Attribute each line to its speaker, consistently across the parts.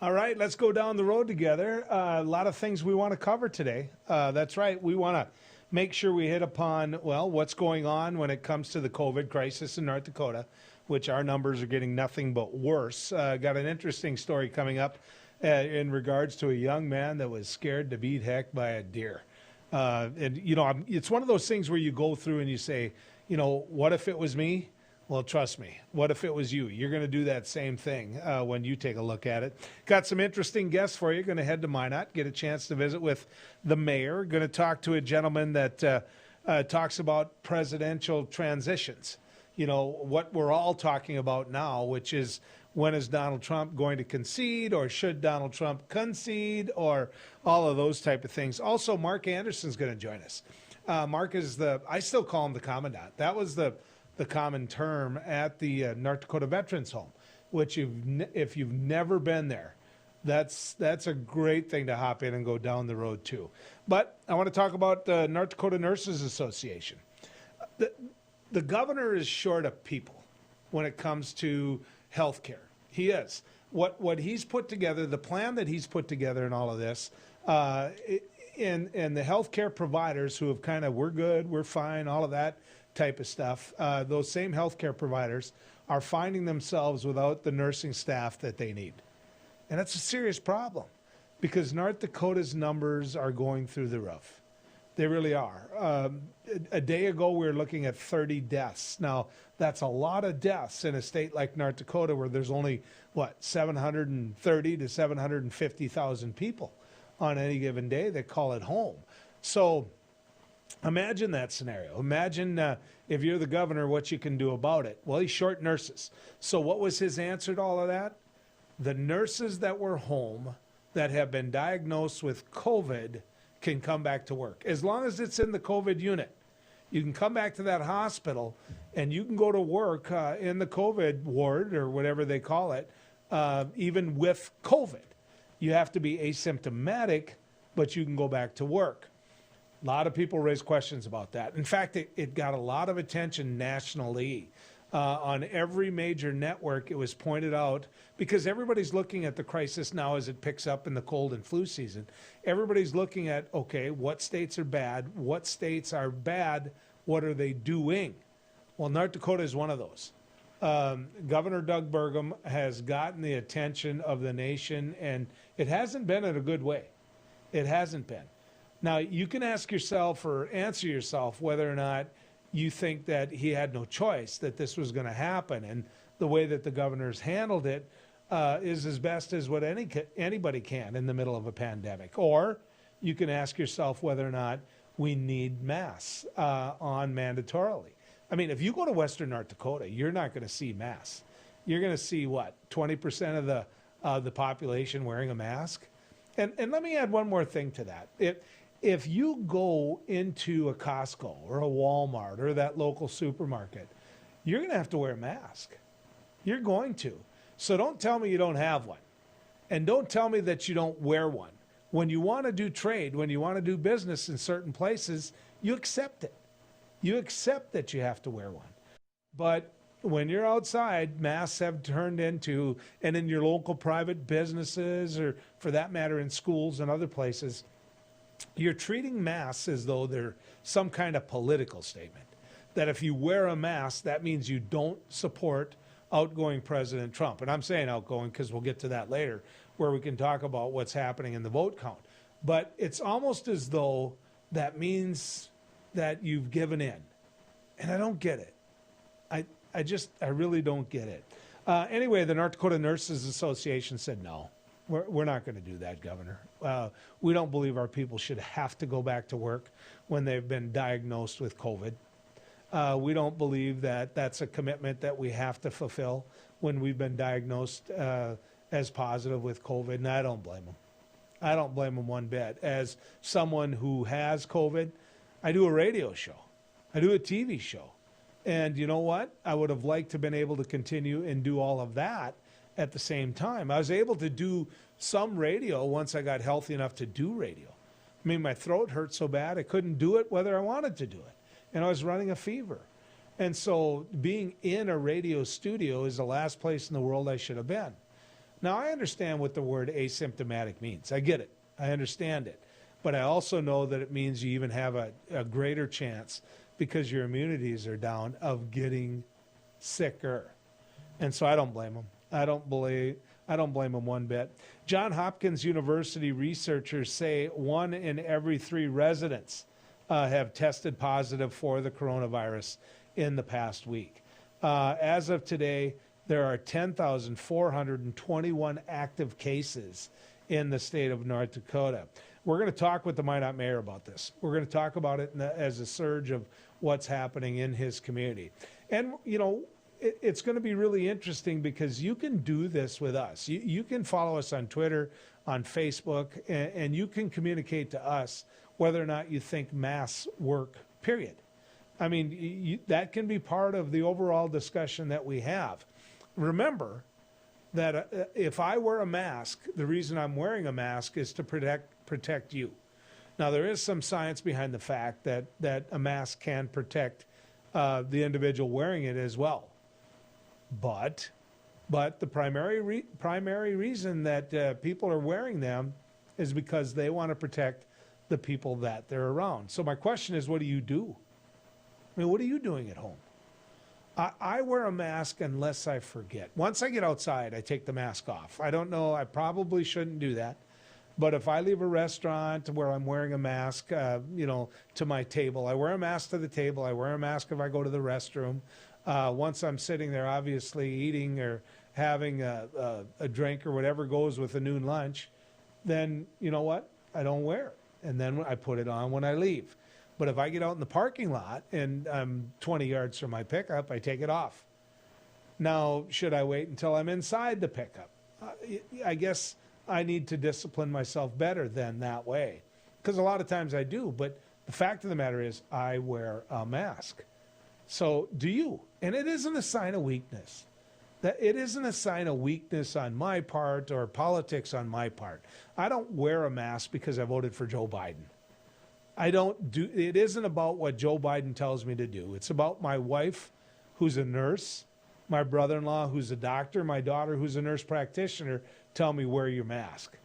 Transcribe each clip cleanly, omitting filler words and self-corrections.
Speaker 1: All right, let's go down the road together. A lot of things we want to cover today. That's right. We want to make sure we hit upon, well, what's going on when it comes to the COVID crisis in North Dakota, which our numbers are getting nothing but worse. Got an interesting story coming up in regards to a young man that was scared to beat heck by a deer. It's one of those things where you go through and you say, what if it was me? Well, trust me, what if it was you? You're going to do that same thing when you take a look at it. Got some interesting guests for you. Going to head to Minot, get a chance to visit with the mayor. Going to talk to a gentleman that talks about presidential transitions. What we're all talking about now, which is when is Donald Trump going to concede, or should Donald Trump concede, or all of those type of things. Also, Mark Anderson's going to join us. Mark is I still call him the commandant. That was the common term at the North Dakota Veterans Home, which if you've never been there, that's a great thing to hop in and go down the road to. But I want to talk about the North Dakota Nurses Association. The governor is short of people when it comes to health care. He is. What he's put together, the plan that he's put together in all of this, and the health care providers who have kind of, we're good, we're fine, all of that type of stuff, those same healthcare providers are finding themselves without the nursing staff that they need. And that's a serious problem because North Dakota's numbers are going through the roof. They really are. A day ago, we were looking at 30 deaths. Now, that's a lot of deaths in a state like North Dakota where there's only, 730 to 750,000 people on any given day that call it home. So imagine that scenario. Imagine if you're the governor, what you can do about it. Well, he's short nurses. So what was his answer to all of that? The nurses that were home that have been diagnosed with COVID can come back to work. As long as it's in the COVID unit, you can come back to that hospital and you can go to work in the COVID ward or whatever they call it, even with COVID. You have to be asymptomatic, but you can go back to work. A lot of people raise questions about that. In fact, it got a lot of attention nationally. On every major network, it was pointed out because everybody's looking at the crisis now as it picks up in the cold and flu season. Everybody's looking at, okay, what states are bad? What states are bad? What are they doing? Well, North Dakota is one of those. Governor Doug Burgum has gotten the attention of the nation, and it hasn't been in a good way. It hasn't been. Now, you can ask yourself or answer yourself whether or not you think that he had no choice, that this was going to happen. And the way that the governor's handled it is as best as what anybody can in the middle of a pandemic. Or you can ask yourself whether or not we need masks on mandatorily. I mean, if you go to Western North Dakota, you're not going to see masks. You're going to see, 20% of the population wearing a mask? And let me add one more thing to that. If you go into a Costco or a Walmart or that local supermarket, you're going to have to wear a mask. You're going to. So don't tell me you don't have one. And don't tell me that you don't wear one. When you want to do trade, when you want to do business in certain places, you accept it. You accept that you have to wear one. But when you're outside, masks have turned into, and in your local private businesses, or for that matter in schools and other places, you're treating masks as though they're some kind of political statement. That if you wear a mask, that means you don't support outgoing President Trump. And I'm saying outgoing because we'll get to that later, where we can talk about what's happening in the vote count. But it's almost as though that means that you've given in. And I don't get it. I really don't get it. Anyway, the North Dakota Nurses Association said no. We're not going to do that, Governor. We don't believe our people should have to go back to work when they've been diagnosed with COVID. We don't believe that that's a commitment that we have to fulfill when we've been diagnosed as positive with COVID, and I don't blame them. I don't blame them one bit. As someone who has COVID, I do a radio show. I do a TV show. And you know what? I would have liked to have been able to continue and do all of that at the same time. I was able to do some radio once I got healthy enough to do radio. I mean, my throat hurt so bad I couldn't do it whether I wanted to do it. And I was running a fever. And so being in a radio studio is the last place in the world I should have been. Now, I understand what the word asymptomatic means. I get it. I understand it. But I also know that it means you even have a greater chance, because your immunities are down, of getting sicker. And so I don't blame them. I don't blame them one bit. Johns Hopkins University researchers say 1 in every 3 residents have tested positive for the coronavirus in the past week. As of today, there are 10,421 active cases in the state of North Dakota. We're going to talk with the Minot mayor about this. We're going to talk about it as a surge of what's happening in his community. And, you know, it's going to be really interesting because you can do this with us. You can follow us on Twitter, on Facebook, and you can communicate to us whether or not you think masks work, period. I mean, that can be part of the overall discussion that we have. Remember that if I wear a mask, the reason I'm wearing a mask is to protect you. Now, there is some science behind the fact that a mask can protect the individual wearing it as well. But the primary reason that people are wearing them is because they want to protect the people that they're around. So my question is, what do you do? I mean, what are you doing at home? I wear a mask unless I forget. Once I get outside, I take the mask off. I don't know, I probably shouldn't do that. But if I leave a restaurant where I'm wearing a mask, to my table, I wear a mask to the table. I wear a mask if I go to the restroom. Once I'm sitting there, obviously eating or having a drink or whatever goes with a noon lunch, then you know what? I don't wear it. And then I put it on when I leave. But if I get out in the parking lot and I'm 20 yards from my pickup, I take it off. Now, should I wait until I'm inside the pickup? I guess I need to discipline myself better than that way. Because a lot of times I do. But the fact of the matter is I wear a mask. So do you. And it isn't a sign of weakness. It isn't a sign of weakness on my part or politics on my part. I don't wear a mask because I voted for Joe Biden. It isn't about what Joe Biden tells me to do. It's about my wife, who's a nurse, my brother-in-law, who's a doctor, my daughter, who's a nurse practitioner, tell me wear your mask.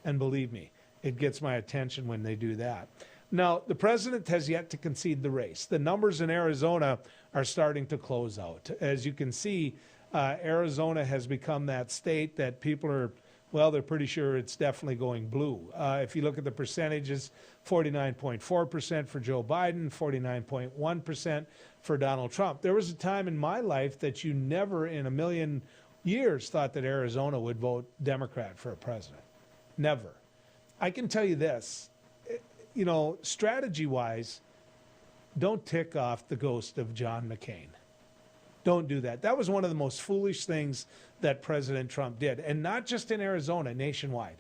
Speaker 1: And believe me, it gets my attention when they do that. Now, the president has yet to concede the race. The numbers in Arizona are starting to close out. As you can see, Arizona has become that state that people are, well, they're pretty sure it's definitely going blue. If you look at the percentages, 49.4% for Joe Biden, 49.1% for Donald Trump. There was a time in my life that you never in a million years thought that Arizona would vote Democrat for a president. Never. I can tell you this, strategy-wise, don't tick off the ghost of John McCain. Don't do that. That was one of the most foolish things that President Trump did, and not just in Arizona, nationwide.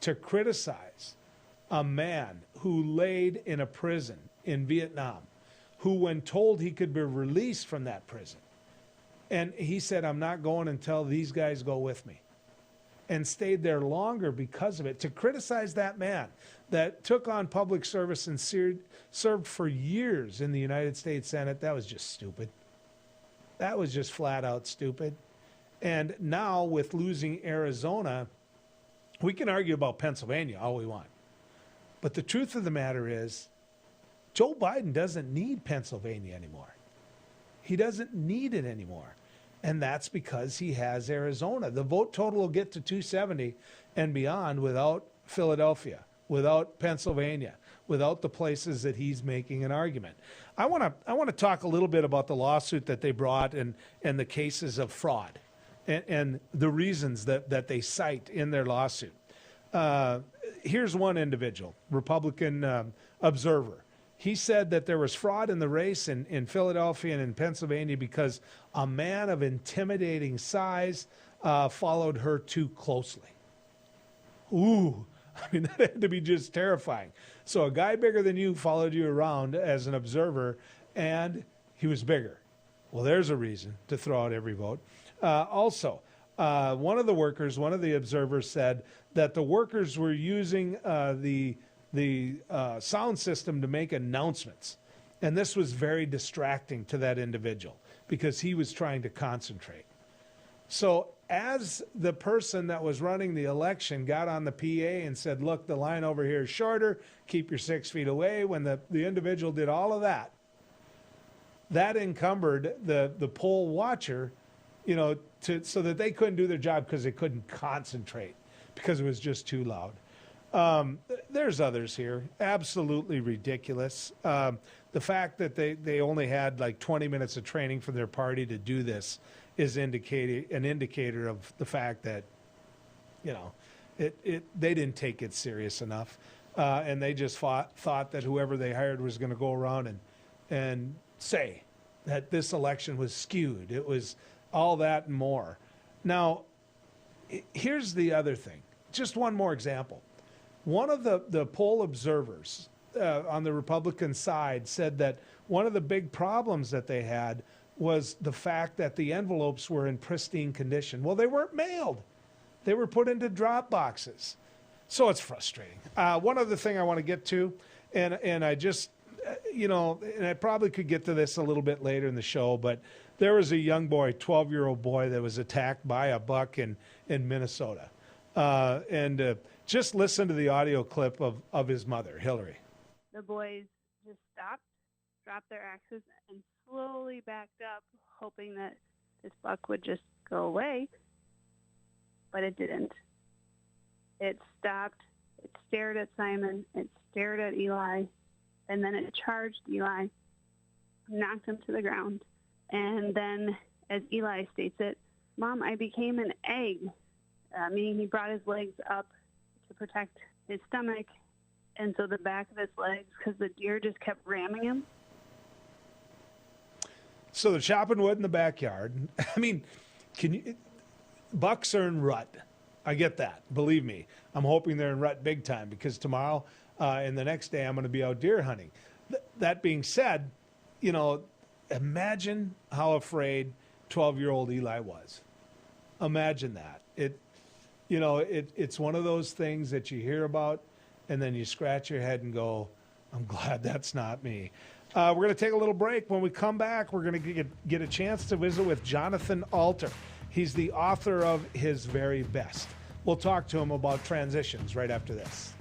Speaker 1: To criticize a man who laid in a prison in Vietnam, who when told he could be released from that prison, and he said, I'm not going until these guys go with me, and stayed there longer because of it. To criticize that man that took on public service and served for years in the United States Senate, that was just stupid. That was just flat out stupid. And now with losing Arizona, we can argue about Pennsylvania all we want. But the truth of the matter is, Joe Biden doesn't need Pennsylvania anymore. He doesn't need it anymore. And that's because he has Arizona. The vote total will get to 270 and beyond without Philadelphia, without Pennsylvania, without the places that he's making an argument. I want to talk a little bit about the lawsuit that they brought and the cases of fraud and the reasons that they cite in their lawsuit. Here's one individual, Republican observer. He said that there was fraud in the race in Philadelphia and in Pennsylvania because a man of intimidating size followed her too closely. Ooh, I mean, that had to be just terrifying. So a guy bigger than you followed you around as an observer, and he was bigger. Well, there's a reason to throw out every vote. Also, one of the observers said that the workers were using the sound system to make announcements. And this was very distracting to that individual because he was trying to concentrate. So as the person that was running the election got on the PA and said, look, the line over here is shorter, keep your 6 feet away, when the individual did all of that, that encumbered the poll watcher, you know, so that they couldn't do their job because they couldn't concentrate because it was just too loud. There's others here. Absolutely ridiculous. The fact that they only had like 20 minutes of training for their party to do this is an indicator of the fact that, you know, they didn't take it serious enough. And they just thought that whoever they hired was going to go around and say that this election was skewed. It was all that and more. Now, here's the other thing. Just one more example. One of the poll observers on the Republican side said that one of the big problems that they had was the fact that the envelopes were in pristine condition. Well, they weren't mailed. They were put into drop boxes. So it's frustrating. One other thing I want to get to, and I just, you know, and I probably could get to this a little bit later in the show, but there was a young boy, 12-year-old boy, that was attacked by a buck in Minnesota. Just listen to the audio clip of his mother, Hillary.
Speaker 2: The boys just stopped, dropped their axes, and slowly backed up, hoping that this buck would just go away, but it didn't. It stopped, it stared at Simon, it stared at Eli, and then it charged Eli, knocked him to the ground. And then, as Eli states it, Mom, I became an egg, meaning he brought his legs up to protect his stomach, and so the back of his legs, because the deer just kept ramming him.
Speaker 1: So they're chopping wood in the backyard. I mean, bucks are in rut. I get that. Believe me. I'm hoping they're in rut big time because tomorrow and the next day I'm going to be out deer hunting. That being said, you know, imagine how afraid 12-year-old Eli was. Imagine that. It's one of those things that you hear about and then you scratch your head and go, I'm glad that's not me. We're going to take a little break. When we come back, we're going to get a chance to visit with Jonathan Alter. He's the author of His Very Best. We'll talk to him about transitions right after this.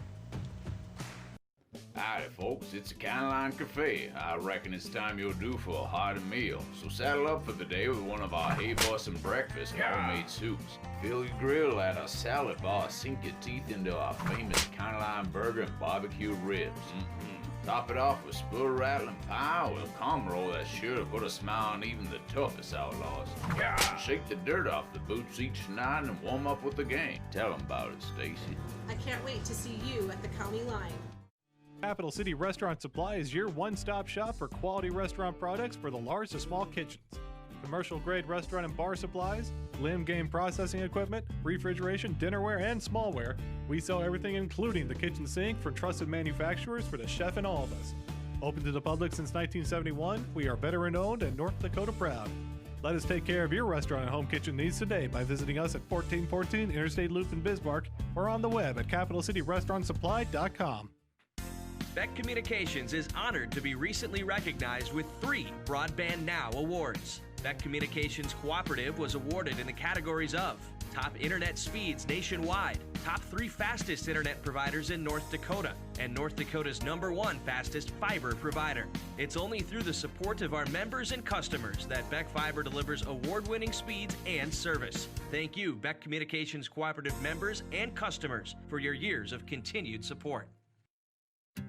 Speaker 3: Howdy, folks. It's a Line Cafe. I reckon it's time you're due for a hearty meal. So saddle up for the day with one of our hay-bossing breakfast homemade soups. Fill your grill at a salad bar. Sink your teeth into our famous Line burger and barbecue ribs. Top it off with spur-rattling pie with a calm roll that's sure to put a smile on even the toughest outlaws. Shake the dirt off the boots each night and warm up with the gang. Tell them about it, Stacy.
Speaker 4: I can't wait to see you at the County Line.
Speaker 5: Capital City Restaurant Supply is your one-stop shop for quality restaurant products for the large to small kitchens. Commercial-grade restaurant and bar supplies, limb game processing equipment, refrigeration, dinnerware, and smallware. We sell everything including the kitchen sink from trusted manufacturers for the chef and all of us. Open to the public since 1971, we are veteran-owned and North Dakota proud. Let us take care of your restaurant and home kitchen needs today by visiting us at 1414 Interstate Loop in Bismarck or on the web at capitalcityrestaurantsupply.com.
Speaker 6: Beck Communications is honored to be recently recognized with 3 Broadband Now awards. Beck Communications Cooperative was awarded in the categories of Top Internet Speeds Nationwide, Top 3 Fastest Internet Providers in North Dakota, and North Dakota's #1 Fastest Fiber Provider. It's only through the support of our members and customers that Beck Fiber delivers award-winning speeds and service. Thank you, Beck Communications Cooperative members and customers, for your years of continued support.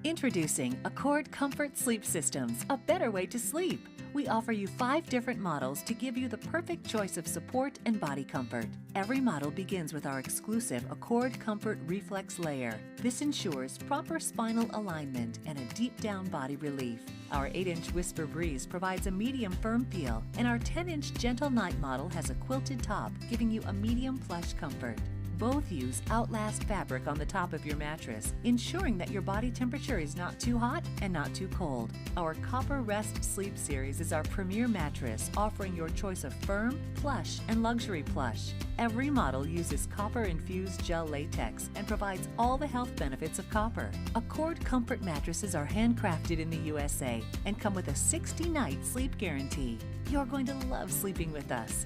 Speaker 7: Introducing Accord Comfort Sleep Systems, a better way to sleep. We offer you 5 different models to give you the perfect choice of support and body comfort. Every model begins with our exclusive Accord Comfort Reflex Layer. This ensures proper spinal alignment and a deep down body relief. Our 8-inch Whisper Breeze provides a medium firm feel, and our 10-inch Gentle Night model has a quilted top, giving you a medium plush comfort. Both use Outlast fabric on the top of your mattress, ensuring that your body temperature is not too hot and not too cold. Our Copper Rest Sleep Series is our premier mattress, offering your choice of firm, plush, and luxury plush. Every model uses copper-infused gel latex and provides all the health benefits of copper. Accord Comfort mattresses are handcrafted in the USA and come with a 60-night sleep guarantee. You're going to love sleeping with us.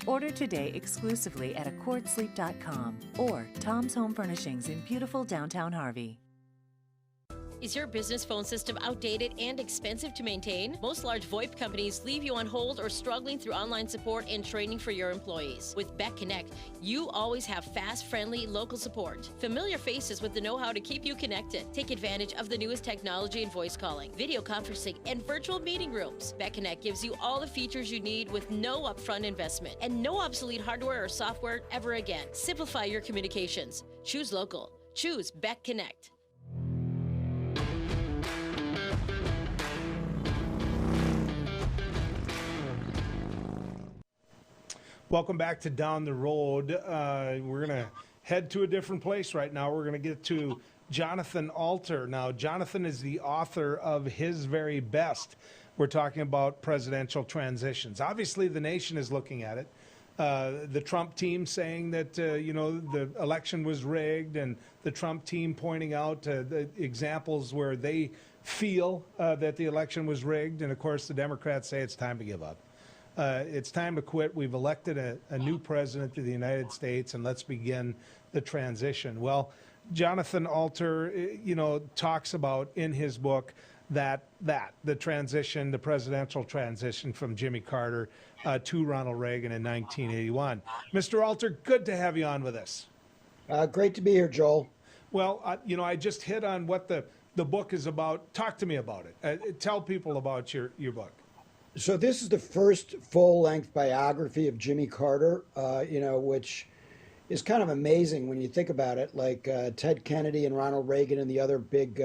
Speaker 7: Order today exclusively at accordsleep.com or Tom's Home Furnishings in beautiful downtown Harvey.
Speaker 8: Is your business phone system outdated and expensive to maintain? Most large VoIP companies leave you on hold or struggling through online support and training for your employees. With Beck Connect, you always have fast, friendly, local support. Familiar faces with the know-how to keep you connected. Take advantage of the newest technology in voice calling, video conferencing, and virtual meeting rooms. Beck Connect gives you all the features you need with no upfront investment and no obsolete hardware or software ever again. Simplify your communications. Choose local. Choose Beck Connect.
Speaker 1: Welcome back to Down the Road. We're going to head to a different place right now. We're going to get to Jonathan Alter. Now, Jonathan is the author of His Very Best. We're talking about presidential transitions. Obviously, the nation is looking at it. The Trump team saying that, the election was rigged, and the Trump team pointing out the examples where they feel that the election was rigged. And, of course, the Democrats say it's time to give up. It's time to quit. We've elected a new president of the United States, and let's begin the transition. Well, Jonathan Alter, talks about in his book that the transition, the presidential transition from Jimmy Carter to Ronald Reagan in 1981. Mr. Alter, good to have you on with us.
Speaker 9: Great to be here, Joel.
Speaker 1: Well, I just hit on what the book is about. Talk to me about it. Tell people about your book.
Speaker 9: So this is the first full-length biography of Jimmy Carter, which is kind of amazing when you think about it. Like Ted Kennedy and Ronald Reagan and the other big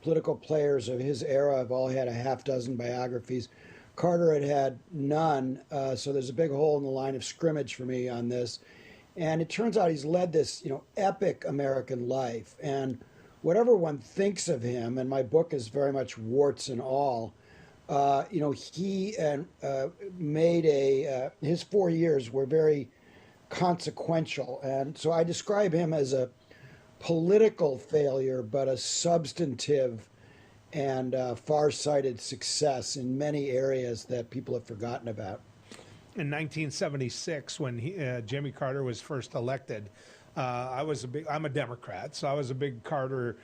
Speaker 9: political players of his era have all had a half dozen biographies. Carter had none, so there's a big hole in the line of scrimmage for me on this. And it turns out he's led this, epic American life. And whatever one thinks of him, and my book is very much warts and all, he made his 4 years were very consequential. And so I describe him as a political failure, but a substantive and far-sighted success in many areas that people have forgotten about.
Speaker 1: In 1976, when Jimmy Carter was first elected, I'm a Democrat, so I was a big Carter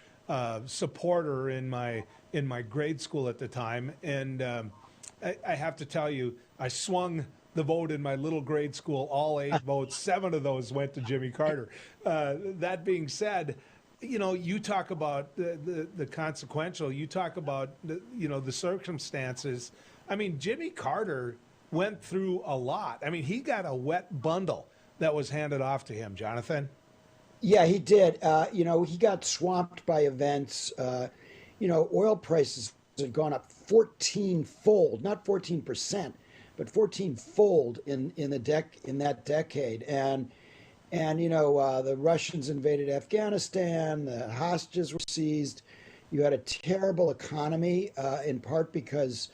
Speaker 1: supporter in my grade school at the time, and I have to tell you, I swung the vote in my little grade school, all 8 votes. 7 of those went to Jimmy Carter. That being said, you talk about the consequential. You talk about the circumstances. I mean, Jimmy Carter went through a lot. I mean, he got a wet bundle that was handed off to him, Jonathan.
Speaker 9: Yeah, he did. He got swamped by events. Oil prices had gone up 14-fold, not 14%, but 14-fold in that decade. And the Russians invaded Afghanistan. The hostages were seized. You had a terrible economy, in part because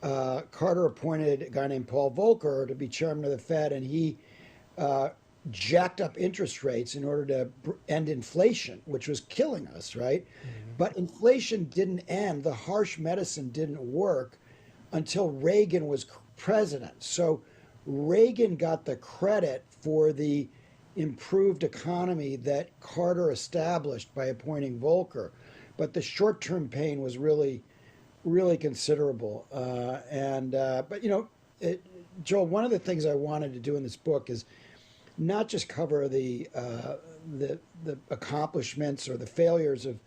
Speaker 9: Carter appointed a guy named Paul Volcker to be chairman of the Fed, and he jacked up interest rates in order to end inflation, which was killing us, right? Mm-hmm. But inflation didn't end. The harsh medicine didn't work until Reagan was president. So Reagan got the credit for the improved economy that Carter established by appointing Volcker. But the short-term pain was really, really considerable. Joel, one of the things I wanted to do in this book is not just cover the accomplishments or the failures of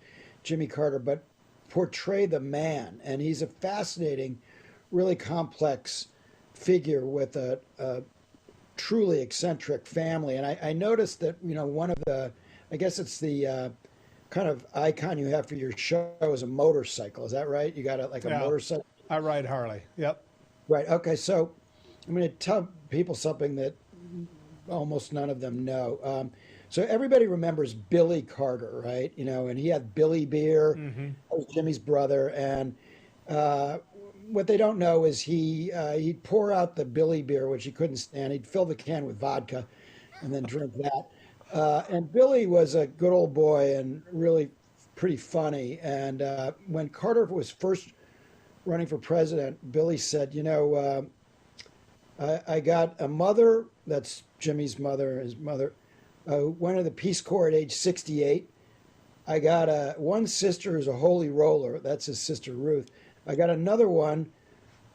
Speaker 9: Jimmy Carter, but portray the man. And he's a fascinating, really complex figure with a truly eccentric family. And I noticed that, one of the, I guess it's the kind of icon you have for your show is a motorcycle. Is that right? You got a motorcycle?
Speaker 1: I ride Harley. Yep.
Speaker 9: Right. Okay. So I'm going to tell people something that almost none of them know. So everybody remembers Billy Carter, right? And he had Billy Beer, mm-hmm. That was Jimmy's brother. And what they don't know is he'd pour out the Billy Beer, which he couldn't stand. He'd fill the can with vodka and then drink that. And Billy was a good old boy and really pretty funny. And when Carter was first running for president, Billy said, I got a mother, that's Jimmy's mother, his mother, went to the Peace Corps at age 68. I got one sister who's a holy roller. That's his sister Ruth. I got another one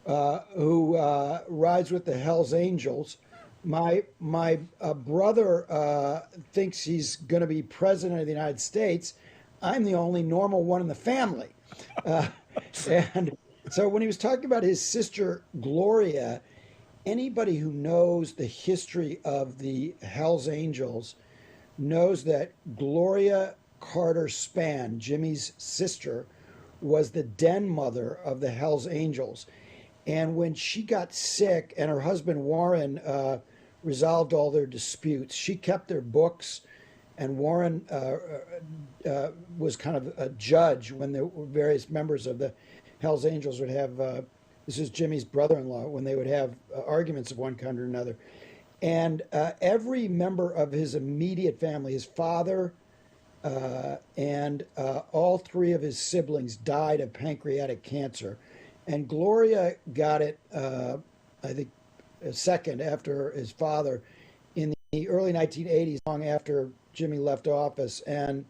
Speaker 9: who rides with the Hells Angels. My brother thinks he's going to be president of the United States. I'm the only normal one in the family. And so when he was talking about his sister Gloria, anybody who knows the history of the Hells Angels knows that Gloria Carter Spann, Jimmy's sister, was the den mother of the Hells Angels. And when she got sick and her husband Warren resolved all their disputes, she kept their books, and Warren was kind of a judge when the various members of the Hells Angels would have, this is Jimmy's brother-in-law, when they would have arguments of one kind or another. And every member of his immediate family, his father, and all three of his siblings died of pancreatic cancer. And Gloria got it, I think, a second after his father in the early 1980s, long after Jimmy left office. And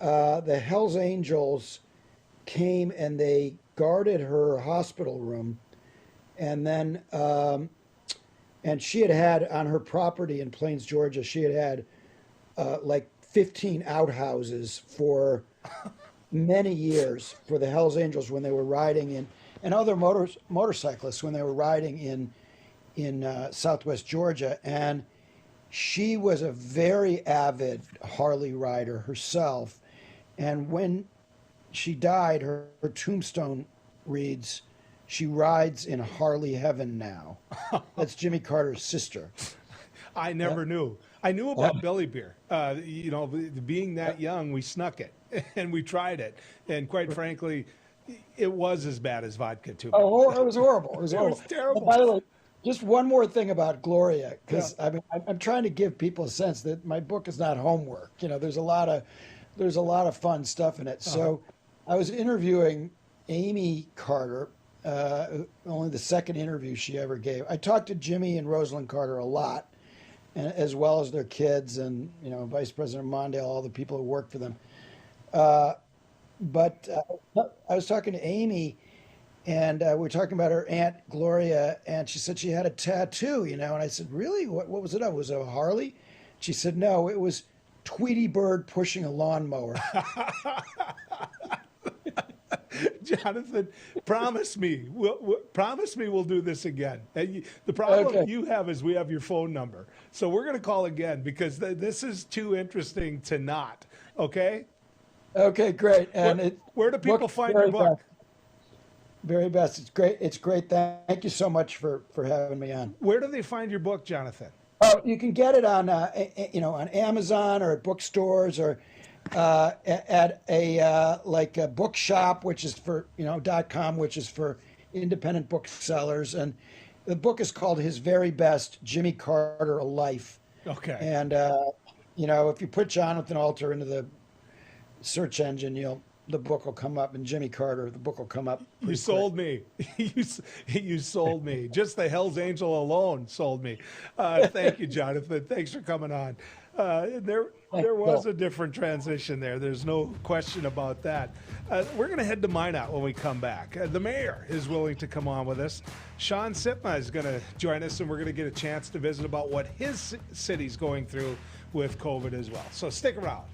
Speaker 9: the Hells Angels came and they guarded her hospital room. And then, and she had on her property in Plains, Georgia, she had like 15 outhouses for many years for the Hells Angels when they were riding in, and other motorcyclists when they were riding in Southwest Georgia. And she was a very avid Harley rider herself. And when she died, her tombstone reads, "She rides in Harley heaven now." That's Jimmy Carter's sister.
Speaker 1: I never knew. I knew about Billy Beer. You know, being that young, we snuck it and we tried it. And quite frankly, it was as bad as vodka too.
Speaker 9: Oh, it was horrible. It was
Speaker 1: It
Speaker 9: horrible.
Speaker 1: was terrible.
Speaker 9: By the way, just one more thing about Gloria, because I mean, I'm trying to give people a sense that my book is not homework. You know, there's a lot of fun stuff in it. So I was interviewing Amy Carter, only the second interview she ever gave. I talked to Jimmy and Rosalind Carter a lot, and as well as their kids and, you know, Vice President Mondale, all the people who work for them. But I was talking to Amy, and we were talking about her Aunt Gloria, and she said she had a tattoo, you know, and I said, really? What was it of? Was it a Harley? She said, no, it was Tweety Bird pushing a lawnmower.
Speaker 1: Jonathan, promise me we'll do this again. The problem you have is we have your phone number. So we're going to call again because this is too interesting to not. Okay?
Speaker 9: Okay, great. And
Speaker 1: where do people find your book?
Speaker 9: Very best. It's great. It's great. Thank you so much for having me on.
Speaker 1: Where do they find your book, Jonathan?
Speaker 9: Oh, you can get it on on Amazon or at bookstores or at a bookshop, which is for .com, which is for independent booksellers. And the book is called His Very Best, Jimmy Carter: A Life.
Speaker 1: Okay.
Speaker 9: And if you put Jonathan Alter into the search engine, the book will come up, and Jimmy Carter, the book will come up.
Speaker 1: You sold me. You sold me. Just the Hell's Angel alone sold me. Thank you, Jonathan. Thanks for coming on. There was a different transition there. There's no question about that. We're going to head to Minot when we come back. The mayor is willing to come on with us. Sean Sitma is going to join us, and we're going to get a chance to visit about what his city's going through with COVID as well. So stick around.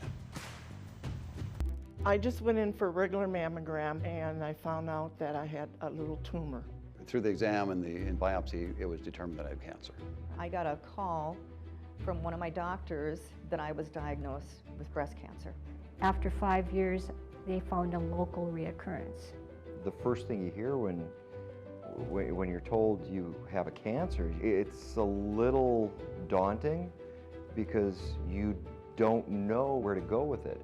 Speaker 10: I just went in for a regular mammogram, and I found out that I had a little tumor.
Speaker 11: Through the exam and the biopsy, it was determined that I had cancer.
Speaker 12: I got a call from one of my doctors that I was diagnosed with breast cancer.
Speaker 13: After 5 years, they found a local reoccurrence.
Speaker 14: The first thing you hear when you're told you have a cancer, it's a little daunting because you don't know where to go with it.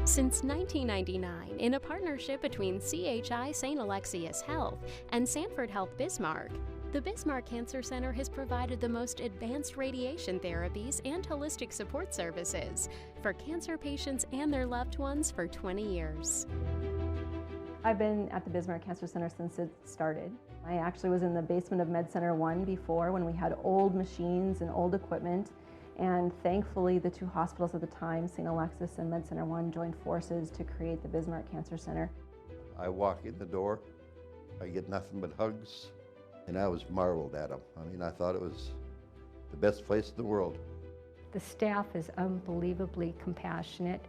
Speaker 15: Since 1999, in a partnership between CHI St. Alexius Health and Sanford Health Bismarck, the Bismarck Cancer Center has provided the most advanced radiation therapies and holistic support services for cancer patients and their loved ones for 20 years.
Speaker 16: I've been at the Bismarck Cancer Center since it started. I actually was in the basement of Med Center 1 before, when we had old machines and old equipment. And thankfully, the two hospitals at the time, St. Alexis and Med Center 1, joined forces to create the Bismarck Cancer Center.
Speaker 17: I walk in the door, I get nothing but hugs, and I was marveled at them. I mean, I thought it was the best place in the world.
Speaker 13: The staff is unbelievably compassionate,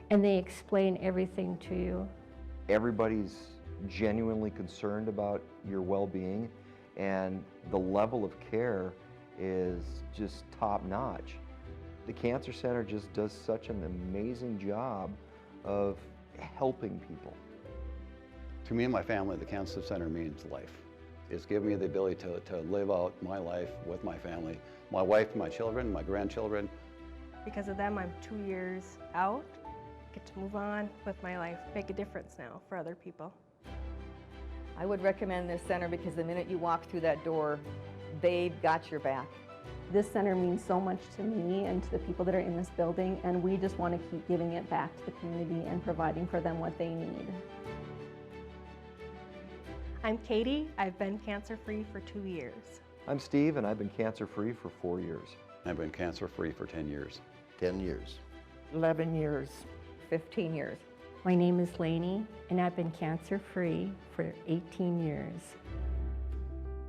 Speaker 13: and they explain everything to you.
Speaker 14: Everybody's genuinely concerned about your well-being, and the level of care is just top-notch. The Cancer Center just does such an amazing job of helping people.
Speaker 11: To me and my family, the Cancer Center means life. It's given me the ability to live out my life with my family, my wife, my children, my grandchildren.
Speaker 18: Because of them, I'm 2 years out, get to move on with my life, make a difference now for other people.
Speaker 12: I would recommend this center because the minute you walk through that door, they've got your back.
Speaker 16: This center means so much to me and to the people that are in this building, and we just want to keep giving it back to the community and providing for them what they need.
Speaker 18: I'm Katie. I've been cancer-free for 2 years.
Speaker 14: I'm Steve, and I've been cancer-free for 4 years.
Speaker 11: I've been cancer-free for 10 years.
Speaker 17: 10 years.
Speaker 10: 11 years.
Speaker 12: 15 years.
Speaker 13: My name is Lainey, and I've been cancer-free for 18 years.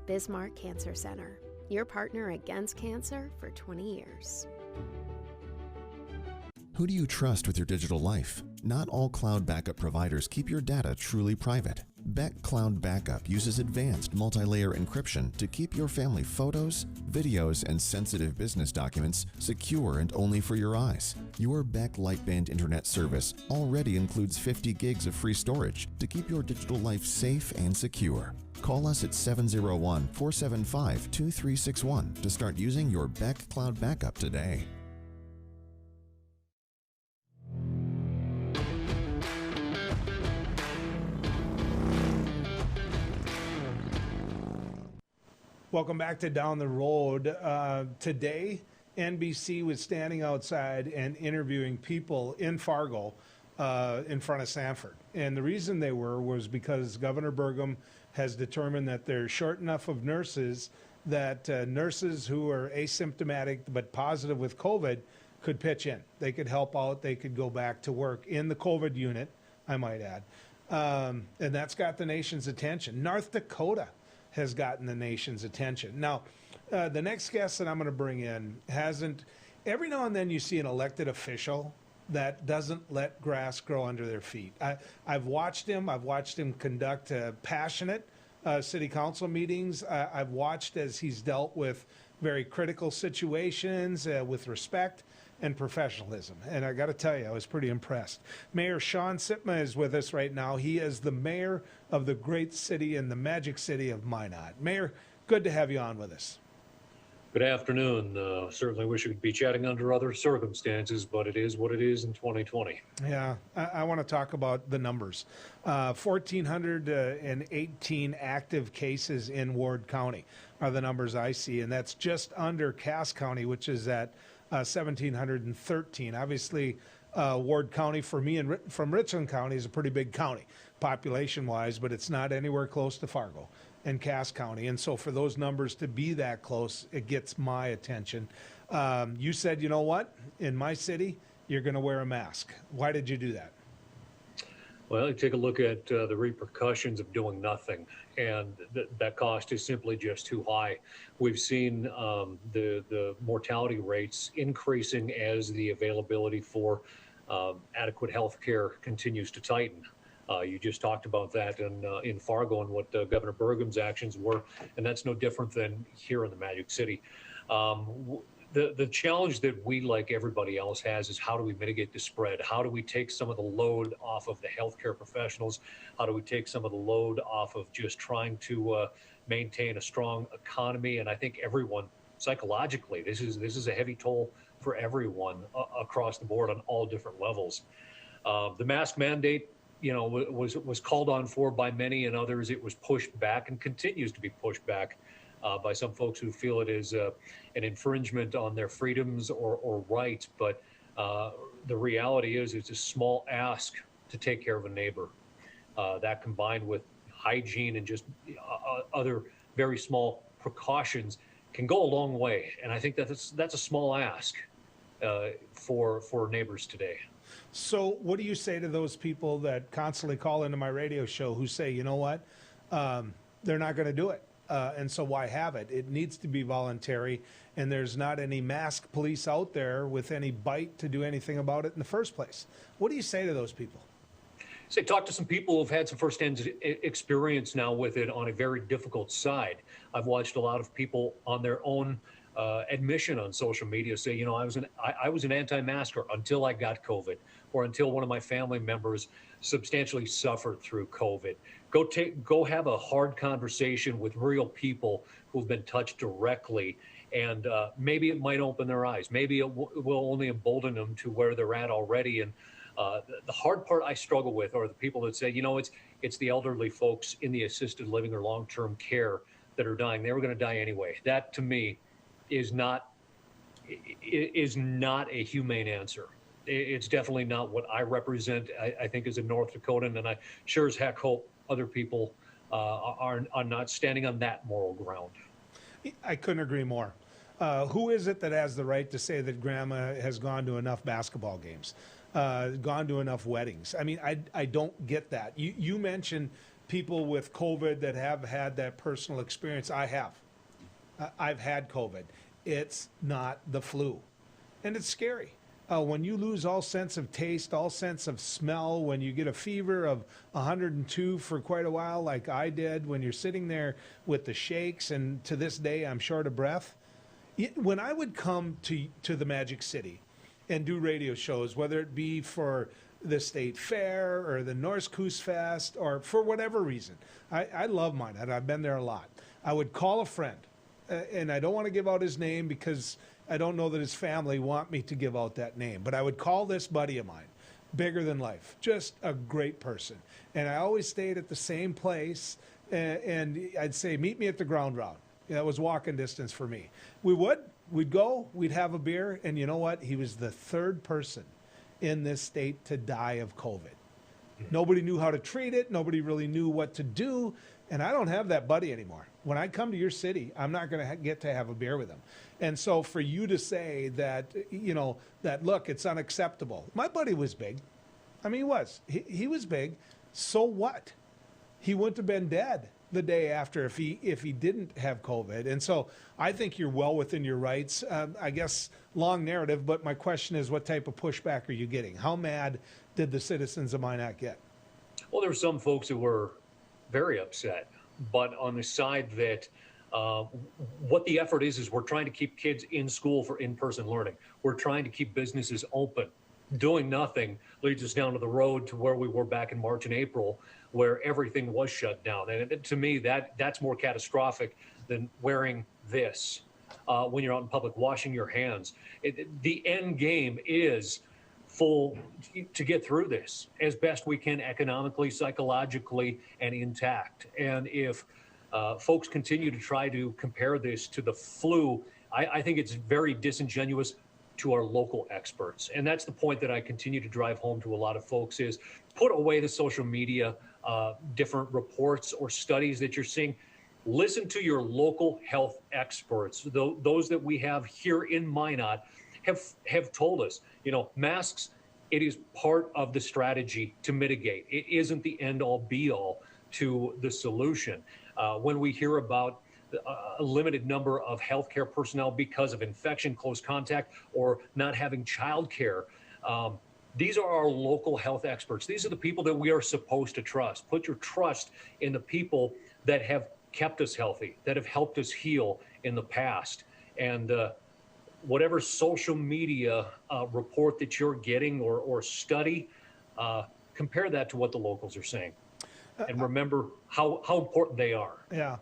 Speaker 15: Bismarck Cancer Center, your partner against cancer for 20 years.
Speaker 19: Who do you trust with your digital life? Not all cloud backup providers keep your data truly private. Beck Cloud Backup uses advanced multi-layer encryption to keep your family photos, videos, and sensitive business documents secure and only for your eyes. Your Beck Lightband Internet service already includes 50 gigs of free storage to keep your digital life safe and secure. Call us at 701-475-2361 to start using your Beck Cloud Backup today.
Speaker 1: Welcome back to Down the Road. Today, NBC was standing outside and interviewing people in Fargo in front of Sanford. And the reason they was because Governor Burgum has determined that they're short enough of nurses that nurses who are asymptomatic but positive with COVID could pitch in. They could help out. They could go back to work in the COVID unit, I might add. And that's got the nation's attention. North Dakota has gotten the nation's attention. Now, the next guest that I'm going to bring in hasn't, every now and then you see an elected official that doesn't let grass grow under their feet. I've watched him conduct passionate city council meetings. I've watched as he's dealt with very critical situations with respect and professionalism. And I got to tell you, I was pretty impressed. Mayor Sean Sitma is with us right now. He is the mayor of the great city and the magic city of Minot. Mayor, good to have you on with us.
Speaker 20: Good afternoon. Certainly wish we could be chatting under other circumstances, but it is what it is in 2020.
Speaker 1: Yeah, I want to talk about the numbers. 1,418 active cases in Ward County are the numbers I see, and that's just under Cass County, which is at 1,713. Obviously, Ward County for me and from Richland County is a pretty big county population-wise, but it's not anywhere close to Fargo and Cass County. And so for those numbers to be that close, it gets my attention. You said, you know what? In my city, you're going to wear a mask. Why did you do that?
Speaker 20: Well, you take a look at the repercussions of doing nothing, and that cost is simply just too high. We've seen the mortality rates increasing as the availability for adequate health care continues to tighten. You just talked about that in Fargo and what Governor Burgum's actions were, and that's no different than here in the Magic City. The challenge that we, like everybody else, has is how do we mitigate the spread? How do we take some of the load off of the healthcare professionals? How do we take some of the load off of just trying to maintain a strong economy? And I think everyone, psychologically, this is a heavy toll for everyone across the board on all different levels. The mask mandate, was called on for by many, and others it was pushed back and continues to be pushed back by some folks who feel it is an infringement on their freedoms or rights. But the reality is it's a small ask to take care of a neighbor. That combined with hygiene and just other very small precautions can go a long way. And I think that's a small ask for neighbors today.
Speaker 1: So what do you say to those people that constantly call into my radio show who say, you know what, they're not going to do it? And so why have it? It needs to be voluntary, and there's not any masked police out there with any bite to do anything about it in the first place. What do you say to those people?
Speaker 20: Say, talk to some people who've had some firsthand experience now with it on a very difficult side. I've watched a lot of people on their own admission on social media say, you know, I was an anti-masker until I got COVID, or until one of my family members substantially suffered through COVID. Go have a hard conversation with real people who've been touched directly, and maybe it might open their eyes. Maybe it will only embolden them to where they're at already. And the hard part I struggle with are the people that say, you know, it's the elderly folks in the assisted living or long-term care that are dying. They were going to die anyway. That, to me, is not a humane answer. It's definitely not what I represent, I think, as a North Dakotan, and I sure as heck hope other people are not standing on that moral ground.
Speaker 1: I couldn't agree more. Who is it that has the right to say that grandma has gone to enough basketball games, gone to enough weddings? I mean, I don't get that. You mentioned people with COVID that have had that personal experience. I have. I've had COVID. It's not the flu. And it's scary. When you lose all sense of taste, all sense of smell, when you get a fever of 102 for quite a while, like I did, when you're sitting there with the shakes, and to this day I'm short of breath. When I would come to the Magic City and do radio shows, whether it be for the State Fair or the Norse Coos Fest or for whatever reason, I love mine, and I've been there a lot. I would call a friend, and I don't want to give out his name because I don't know that his family want me to give out that name, but I would call this buddy of mine, bigger than life, just a great person. And I always stayed at the same place, and I'd say, meet me at the ground round. That was walking distance for me. We'd go, we'd have a beer, and you know what? He was the third person in this state to die of COVID. Nobody knew how to treat it. Nobody really knew what to do. And I don't have that buddy anymore. When I come to your city, I'm not going to get to have a beer with him. And so for you to say that, you know, that, look, it's unacceptable. My buddy was big. I mean, he was. He was big. So what? He wouldn't have been dead the day after if he didn't have COVID. And so I think you're well within your rights. I guess long narrative, but my question is, what type of pushback are you getting? How mad did the citizens of Minot get?
Speaker 20: Well, there were some folks who were very upset, but on the side that what the effort is we're trying to keep kids in school for in-person learning. We're trying to keep businesses open. Doing nothing leads us down to the road to where we were back in March and April, where everything was shut down. And to me, that's more catastrophic than wearing this when you're out in public, washing your hands. The end game is to get through this as best we can, economically, psychologically, and intact. And if folks continue to try to compare this to the flu, I think it's very disingenuous to our local experts. And that's the point that I continue to drive home to a lot of folks is put away the social media, different reports or studies that you're seeing. Listen to your local health experts. Those that we have here in Minot have told us, you know, masks, it is part of the strategy to mitigate. It isn't the end all be all to the solution. When we hear about a limited number of healthcare personnel because of infection, close contact, or not having childcare, these are our local health experts. These are the people that we are supposed to trust. Put your trust in the people that have kept us healthy, that have helped us heal in the past. And whatever social media report that you're getting or study, compare that to what the locals are saying. And remember how important they are.
Speaker 1: Yeah.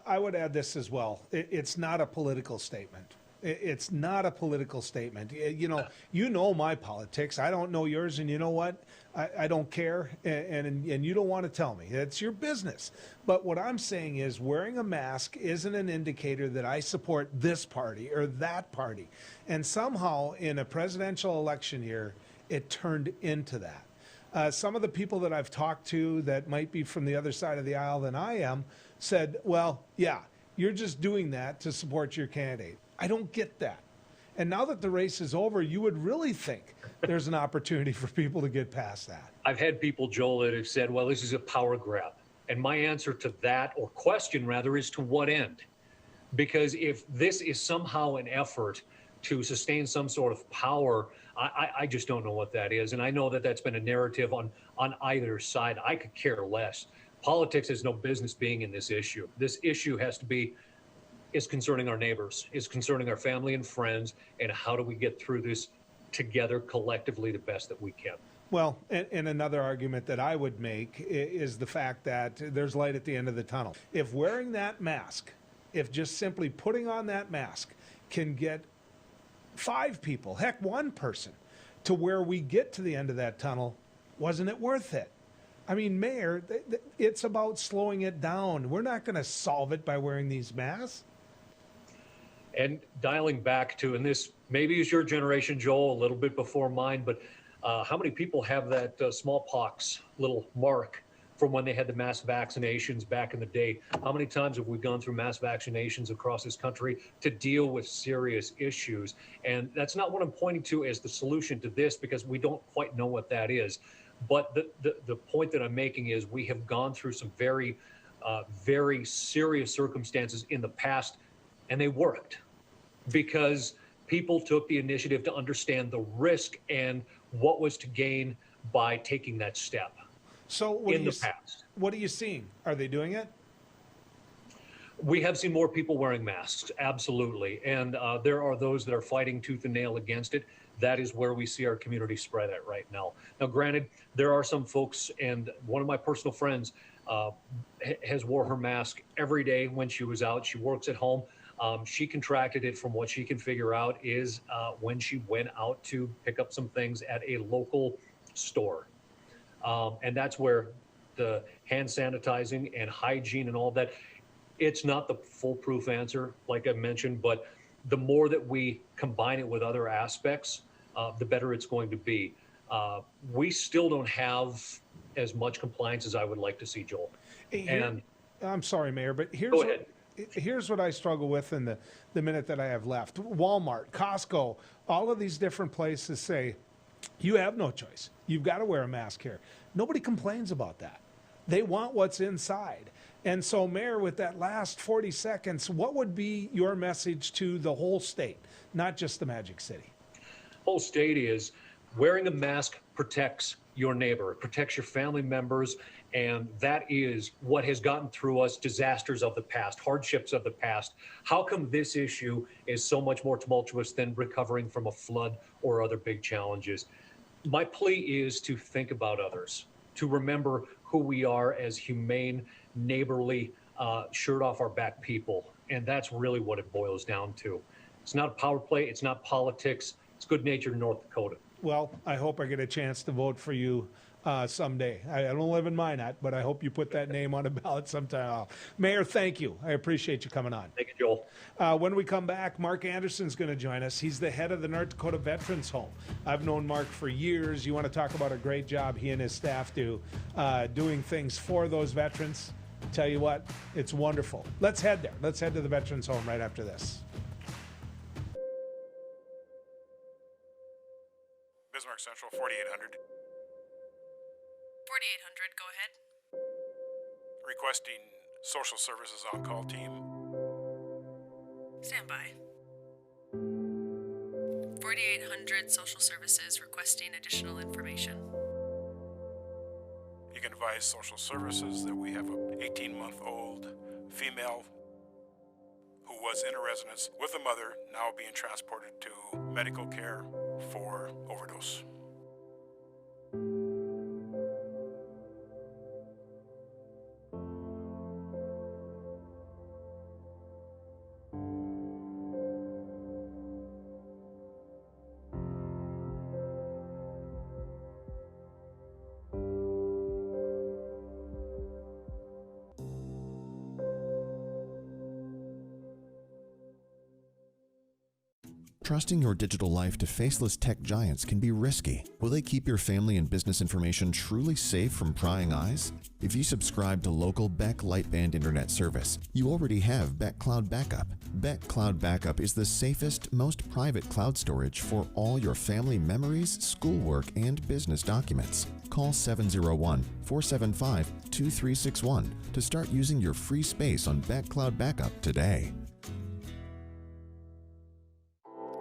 Speaker 1: I would add this as well. It's not a political statement. It's not a political statement. You know my politics. I don't know yours, and you know what? I don't care, and you don't want to tell me. It's your business. But what I'm saying is wearing a mask isn't an indicator that I support this party or that party. And somehow in a presidential election year, it turned into that. Some of the people that I've talked to that might be from the other side of the aisle than I am said, well, yeah, you're just doing that to support your candidate. I don't get that. And now that the race is over, you would really think there's an opportunity for people to get past that.
Speaker 20: I've had people, Joel, that have said, well, this is a power grab. And my answer to that, or question rather, is to what end? Because if this is somehow an effort to sustain some sort of power, I just don't know what that is. And I know that that's been a narrative on either side. I could care less. Politics has no business being in this issue. This issue is concerning our neighbors, is concerning our family and friends, and how do we get through this together collectively the best that we can.
Speaker 1: Well, and another argument that I would make is the fact that there's light at the end of the tunnel. If wearing that mask, if just simply putting on that mask can get 5 people, heck, 1 person, to where we get to the end of that tunnel, wasn't it worth it? I mean, Mayor, it's about slowing it down. We're not going to solve it by wearing these masks.
Speaker 20: And dialing back to, and this maybe is your generation, Joel, a little bit before mine, but how many people have that smallpox little mark from when they had the mass vaccinations back in the day? How many times have we gone through mass vaccinations across this country to deal with serious issues? And that's not what I'm pointing to as the solution to this, because we don't quite know what that is. But the point that I'm making is we have gone through some very, very serious circumstances in the past, and they worked because people took the initiative to understand the risk and what was to gain by taking that step.
Speaker 1: So what are you seeing? Are they doing it?
Speaker 20: We have seen more people wearing masks, absolutely. And there are those that are fighting tooth and nail against it. That is where we see our community spread at right now. Now, granted, there are some folks, and one of my personal friends has wore her mask every day when she was out. She works at home. She contracted it, from what she can figure out, is when she went out to pick up some things at a local store. And that's where the hand sanitizing and hygiene and all that, it's not the foolproof answer, like I mentioned, but the more that we combine it with other aspects, the better it's going to be. We still don't have as much compliance as I would like to see, Joel.
Speaker 1: And I'm sorry, Mayor, but here's what I struggle with in the minute that I have left. Walmart, Costco, all of these different places say, you have no choice. You've got to wear a mask here. Nobody complains about that. They want what's inside. And so, Mayor, with that last 40 seconds, what would be your message to the whole state, not just the Magic City?
Speaker 20: Whole state is wearing a mask protects your neighbor, it protects your family members, and that is what has gotten through us disasters of the past, hardships of the past. How come this issue is so much more tumultuous than recovering from a flood or other big challenges? My plea is to think about others, to remember who we are as humane, neighborly, shirt off our back people. And that's really what it boils down to. It's not a power play. It's not politics. It's good-natured North Dakota.
Speaker 1: Well, I hope I get a chance to vote for you someday. I don't live in Minot, but I hope you put that name on a ballot sometime. Mayor, thank you. I appreciate you coming on.
Speaker 20: Thank you, Joel.
Speaker 1: When we come back, Mark Anderson's going to join us. He's the head of the North Dakota Veterans Home. I've known Mark for years. You want to talk about a great job he and his staff do doing things for those veterans. Tell you what, it's wonderful. Let's head there. Let's head to the Veterans Home right after this.
Speaker 21: Bismarck Central, 4800.
Speaker 22: 4800, go ahead.
Speaker 21: Requesting social services on-call team.
Speaker 22: Stand by. 4800 social services requesting additional information.
Speaker 21: You can advise social services that we have an 18-month-old female who was in a residence with a mother, now being transported to medical care for overdose.
Speaker 19: Trusting your digital life to faceless tech giants can be risky. Will they keep your family and business information truly safe from prying eyes? If you subscribe to local Beck Lightband Internet service, you already have Beck Cloud Backup. Beck Cloud Backup is the safest, most private cloud storage for all your family memories, schoolwork, and business documents. Call 701-475-2361 to start using your free space on Beck Cloud Backup today.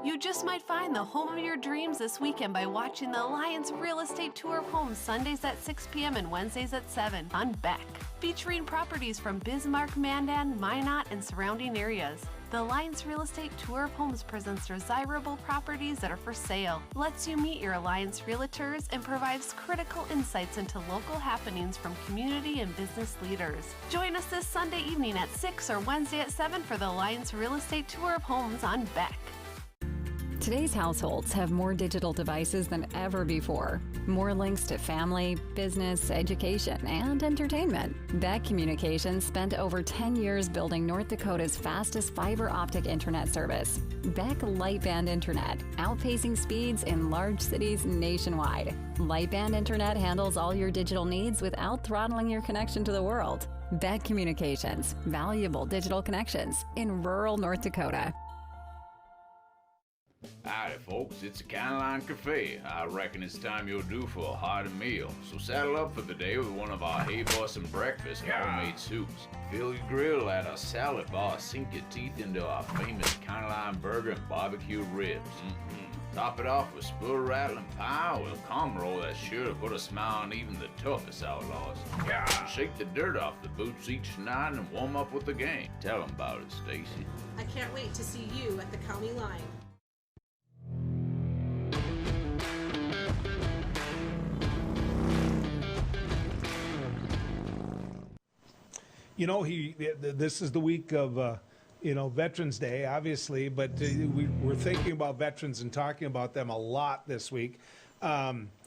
Speaker 2: You just might find the home of your dreams this weekend by watching the Alliance Real Estate Tour of Homes Sundays at 6 p.m. and Wednesdays at 7 on Beck, featuring properties from Bismarck, Mandan, Minot, and surrounding areas. The Alliance Real Estate Tour of Homes presents desirable properties that are for sale, lets you meet your Alliance realtors, and provides critical insights into local happenings from community and business leaders. Join us this Sunday evening at 6 or Wednesday at 7 for the Alliance Real Estate Tour of Homes on Beck.
Speaker 3: Today's households have more digital devices than ever before. More links to family, business, education, and entertainment. Beck Communications spent over 10 years building North Dakota's fastest fiber optic internet service. Beck Lightband Internet, outpacing speeds in large cities nationwide. Lightband Internet handles all your digital needs without throttling your connection to the world. Beck Communications, valuable digital connections in rural North Dakota.
Speaker 23: Howdy folks, it's the County Line Cafe. I reckon it's time you're due for a hearty meal. So saddle up for the day with one of our Hey Boston breakfast homemade soups. Fill your grill at our salad bar, sink your teeth into our famous County Line burger and barbecue ribs. Top it off with spoon rattling pie with a comb roll that's sure to put a smile on even the toughest outlaws. Shake the dirt off the boots each night and warm up with the gang. Tell them about it, Stacy.
Speaker 4: I can't wait to see you at the county line.
Speaker 1: You know, this is the week of, Veterans Day, obviously, but we're thinking about veterans and talking about them a lot this week.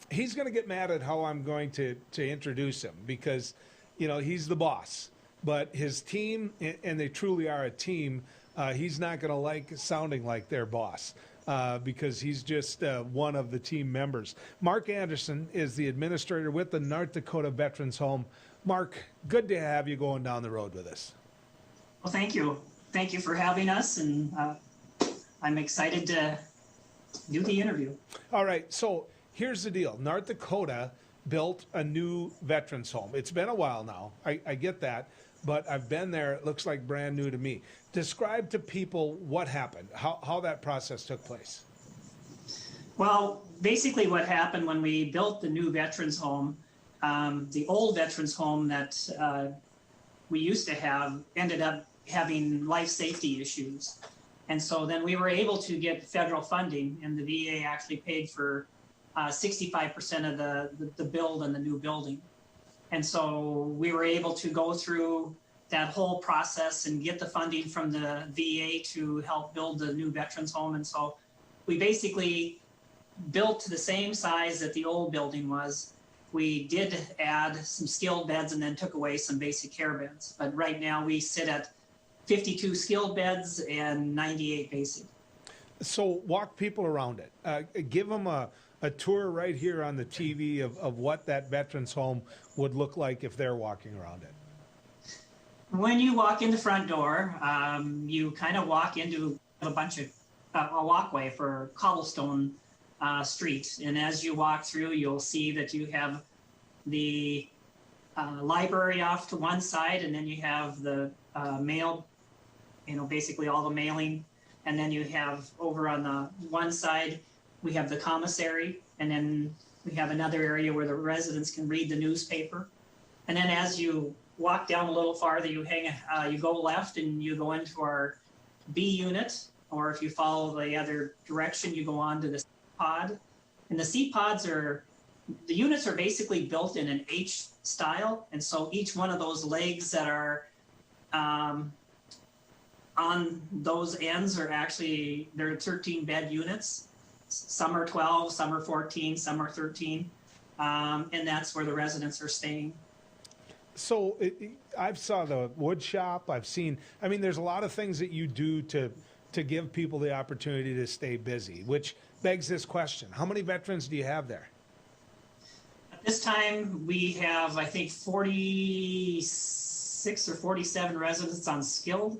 Speaker 1: He's going to get mad at how I'm going to introduce him because, he's the boss. But his team, and they truly are a team, he's not going to like sounding like their boss. Because he's just one of the team members. Mark Anderson is the administrator with the North Dakota Veterans Home. Mark, good to have you going down the road with us.
Speaker 24: Well, thank you. Thank you for having us, and I'm excited to do the interview.
Speaker 1: All right, so here's the deal. North Dakota built a new veterans home. It's been a while now. I get that, but I've been there. It looks like brand new to me. Describe to people what happened, how that process took place.
Speaker 24: Well, basically what happened when we built the new veterans home, the old veterans home that we used to have ended up having life safety issues. And so then we were able to get federal funding, and the VA actually paid for 65% of the build in the new building. And so we were able to go through that whole process and get the funding from the VA to help build the new veterans home. And so we basically built to the same size that the old building was. We did add some skilled beds and then took away some basic care beds. But right now we sit at 52 skilled beds and 98 basic.
Speaker 1: So walk people around it. Give them a tour right here on the TV of what that veterans home would look like if they're walking around it.
Speaker 24: When you walk in the front door, you kind of walk into a bunch of a walkway for cobblestone street. And as you walk through, you'll see that you have the library off to one side, and then you have the mail, basically all the mailing. And then you have over on the one side, we have the commissary, and then we have another area where the residents can read the newspaper. And then as you walk down a little farther, you go left and you go into our B unit, or if you follow the other direction, you go on to the C pod. And the C pods the units are basically built in an H style. And so each one of those legs that are on those ends are actually, they're 13 bed units. Some are 12, some are 14, some are 13. And that's where the residents are staying. So
Speaker 1: I've saw the wood shop. I've seen, there's a lot of things that you do to to give people the opportunity to stay busy, which begs this question. How many veterans do you have there?
Speaker 24: At this time, we have, I think, 46 or 47 residents on skilled,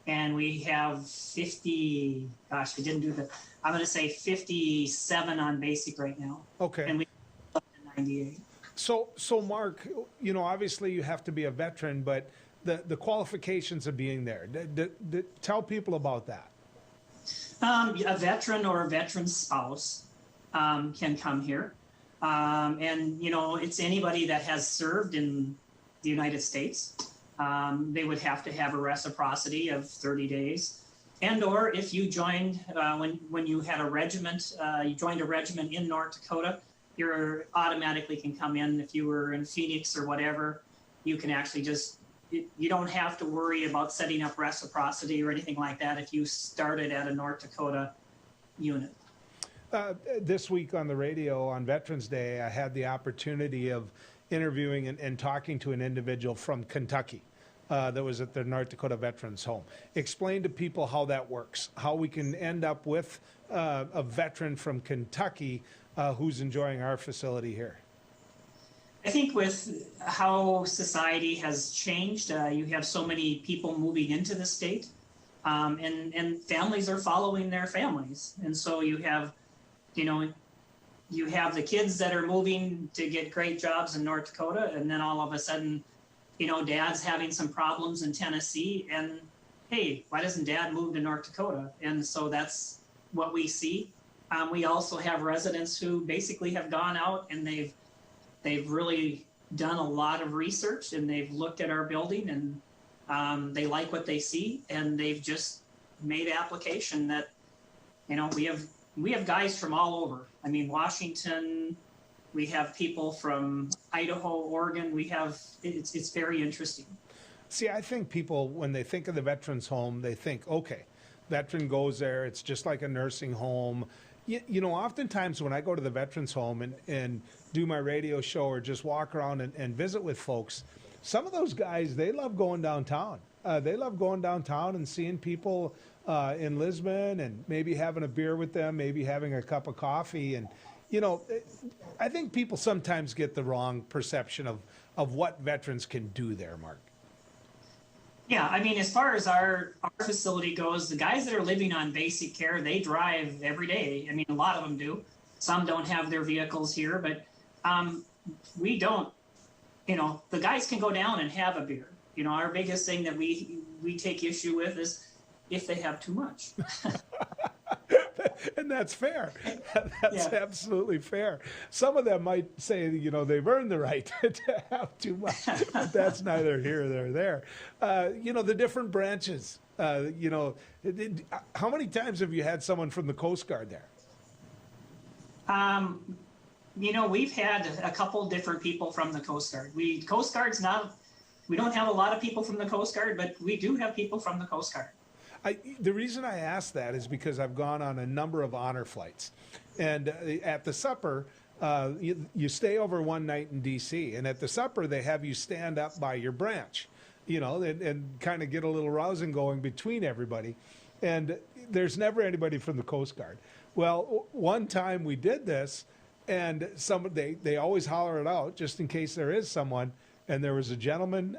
Speaker 24: and we have 50, gosh, we didn't do the, I'm going to say 57 on basic right now.
Speaker 1: Okay.
Speaker 24: And we up to 98.
Speaker 1: So Mark, obviously you have to be a veteran, but the qualifications of being there, tell people about that.
Speaker 24: A veteran or a veteran's spouse can come here. And, it's anybody that has served in the United States. They would have to have a reciprocity of 30 days. And or if you joined, when you had a regiment, you joined a regiment in North Dakota, you automatically can come in. If you were in Phoenix or whatever, you can actually you don't have to worry about setting up reciprocity or anything like that if you started at a North Dakota unit.
Speaker 1: This week on the radio on Veterans Day, I had the opportunity of interviewing and talking to an individual from Kentucky that was at the North Dakota Veterans Home. Explain to people how that works, how we can end up with a veteran from Kentucky who's enjoying our facility here.
Speaker 24: I think with how society has changed, you have so many people moving into the state, and families are following their families. And so you have the kids that are moving to get great jobs in North Dakota, and then all of a sudden, dad's having some problems in Tennessee, and hey, why doesn't dad move to North Dakota? And so that's what we see. We also have residents who basically have gone out and they've really done a lot of research, and they've looked at our building, and they like what they see, and they've just made application that, we have guys from all over. I mean, Washington, we have people from Idaho, Oregon. It's very interesting.
Speaker 1: See, I think people, when they think of the Veterans Home, they think, okay, veteran goes there, it's just like a nursing home. Oftentimes when I go to the Veterans Home and do my radio show or just walk around and visit with folks, some of those guys, they love going downtown. They love going downtown and seeing people in Lisbon and maybe having a beer with them, maybe having a cup of coffee. And, I think people sometimes get the wrong perception of what veterans can do there, Mark.
Speaker 24: Yeah, I mean, as far as our facility goes, the guys that are living on basic care, they drive every day. I mean, a lot of them do. Some don't have their vehicles here, but we don't. The guys can go down and have a beer. Our biggest thing that we take issue with is if they have too much.
Speaker 1: And that's fair. That's absolutely fair. Some of them might say, they've earned the right to have too much, but that's neither here nor there. The different branches, how many times have you had someone from the Coast Guard there?
Speaker 24: We've had a couple different people from the Coast Guard. Coast Guard's not, we don't have a lot of people from the Coast Guard, but we do have people from the Coast Guard.
Speaker 1: The reason I ask that is because I've gone on a number of honor flights. And at the supper, you stay over one night in D.C., and at the supper, they have you stand up by your branch, and kind of get a little rousing going between everybody. And there's never anybody from the Coast Guard. Well, one time we did this, and they always holler it out just in case there is someone. And there was a gentleman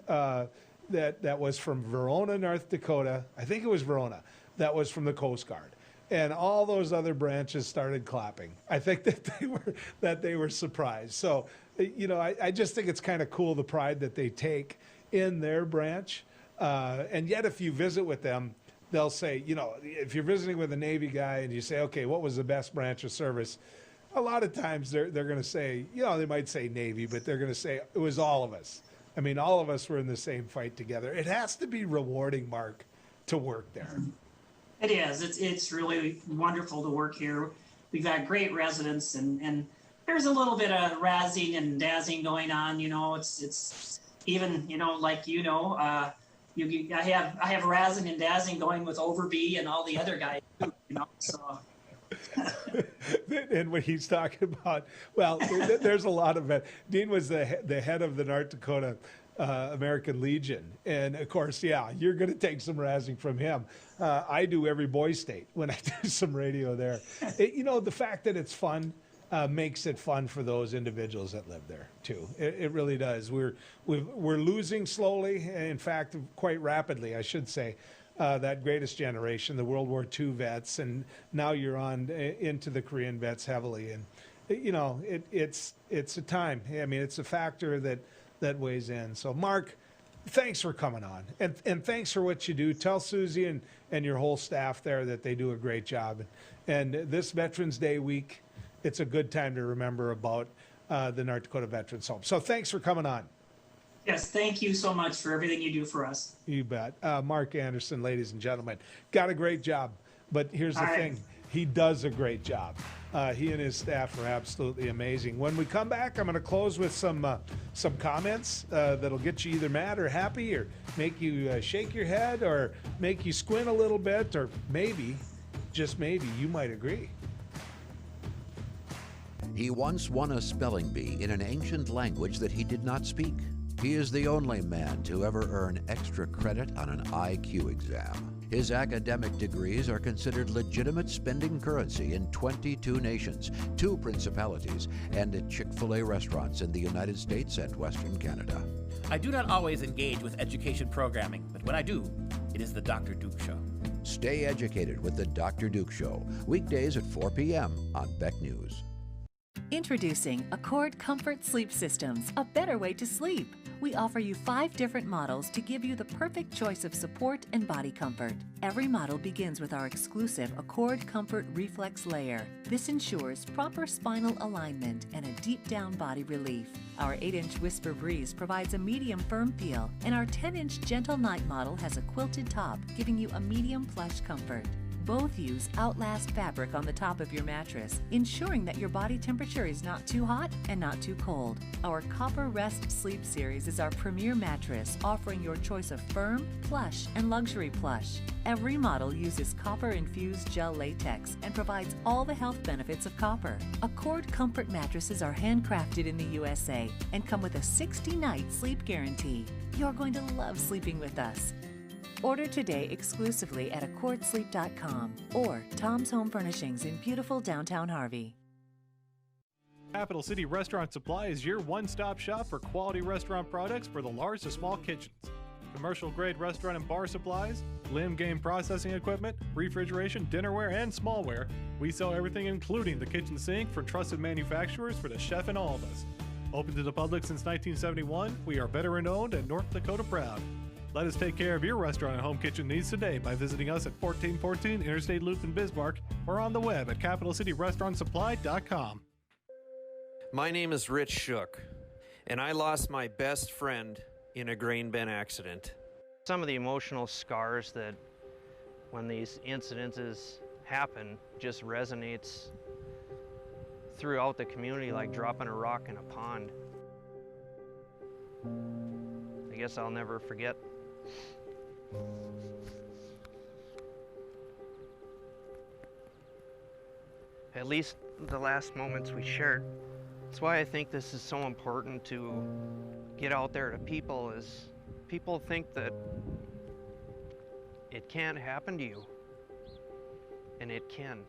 Speaker 1: that was from Verona, North Dakota. I think it was Verona. That was from the Coast Guard. And all those other branches started clapping. I think that they were surprised. So, I just think it's kind of cool, the pride that they take in their branch. And yet if you visit with them, they'll say, if you're visiting with a Navy guy and you say, okay, what was the best branch of service? A lot of times they're going to say, they might say Navy, but they're going to say it was all of us. I mean, all of us were in the same fight together. It has to be rewarding, Mark, to work there.
Speaker 24: It is. It's really wonderful to work here. We've got great residents, and there's a little bit of razzing and dazzing going on. It's even I have razzing and dazzing going with Overby and all the other guys too, so.
Speaker 1: And what he's talking about, well, there's a lot of it. Dean was the head of the North Dakota American Legion. And of course, yeah, you're going to take some razzing from him. I do every boy state when I do some radio there. The fact that it's fun makes it fun for those individuals that live there too. It really does. We're losing slowly, in fact, quite rapidly, I should say. That greatest generation, the World War II vets, and now you're on into the Korean vets heavily. And it's a time. I mean, it's a factor that weighs in. So, Mark, thanks for coming on, and thanks for what you do. Tell Susie and your whole staff there that they do a great job. And this Veterans Day week, it's a good time to remember about the North Dakota Veterans Home. So, thanks for coming on.
Speaker 24: Yes, thank you so much for everything you do for us.
Speaker 1: You bet. Mark Anderson, ladies and gentlemen, got a great job. But here's the thing. He does a great job. He and his staff are absolutely amazing. When we come back, I'm going to close with some comments that'll get you either mad or happy, or make you shake your head, or make you squint a little bit, or maybe, just maybe, you might agree.
Speaker 5: He once won a spelling bee in an ancient language that he did not speak. He is the only man to ever earn extra credit on an IQ exam. His academic degrees are considered legitimate spending currency in 22 nations, 2 principalities, and at Chick-fil-A restaurants in the United States and Western Canada.
Speaker 6: I do not always engage with education programming, but when I do, it is the Dr. Duke Show.
Speaker 5: Stay educated with the Dr. Duke Show, weekdays at 4 p.m. on Beck News.
Speaker 7: Introducing Accord Comfort Sleep Systems, a better way to sleep. We offer you 5 different models to give you the perfect choice of support and body comfort. Every model begins with our exclusive Accord Comfort Reflex Layer. This ensures proper spinal alignment and a deep down body relief. Our 8-inch Whisper Breeze provides a medium firm feel, and our 10-inch Gentle Night model has a quilted top, giving you a medium plush comfort. Both use Outlast fabric on the top of your mattress, ensuring that your body temperature is not too hot and not too cold. Our Copper Rest Sleep Series is our premier mattress, offering your choice of firm, plush, and luxury plush. Every model uses copper-infused gel latex and provides all the health benefits of copper. Accord Comfort mattresses are handcrafted in the USA and come with a 60-night sleep guarantee. You're going to love sleeping with us. Order today exclusively at AccordSleep.com or Tom's Home Furnishings in beautiful downtown Harvey.
Speaker 8: Capital City Restaurant Supply is your one-stop shop for quality restaurant products for the large to small kitchens. Commercial-grade restaurant and bar supplies, limb game processing equipment, refrigeration, dinnerware, and smallware. We sell everything including the kitchen sink from trusted manufacturers for the chef and all of us. Open to the public since 1971, we are veteran-owned and North Dakota proud. Let us take care of your restaurant and home kitchen needs today by visiting us at 1414 Interstate Loop in Bismarck or on the web at CapitalCityRestaurantSupply.com.
Speaker 25: My name is Rich Shook, and I lost my best friend in a grain bin accident.
Speaker 26: Some of the emotional scars that when these incidences happen just resonates throughout the community like dropping a rock in a pond. I guess I'll never forget. At least the last moments we shared. That's why I think this is so important to get out there to people, is people think that it can't happen to you, and it can.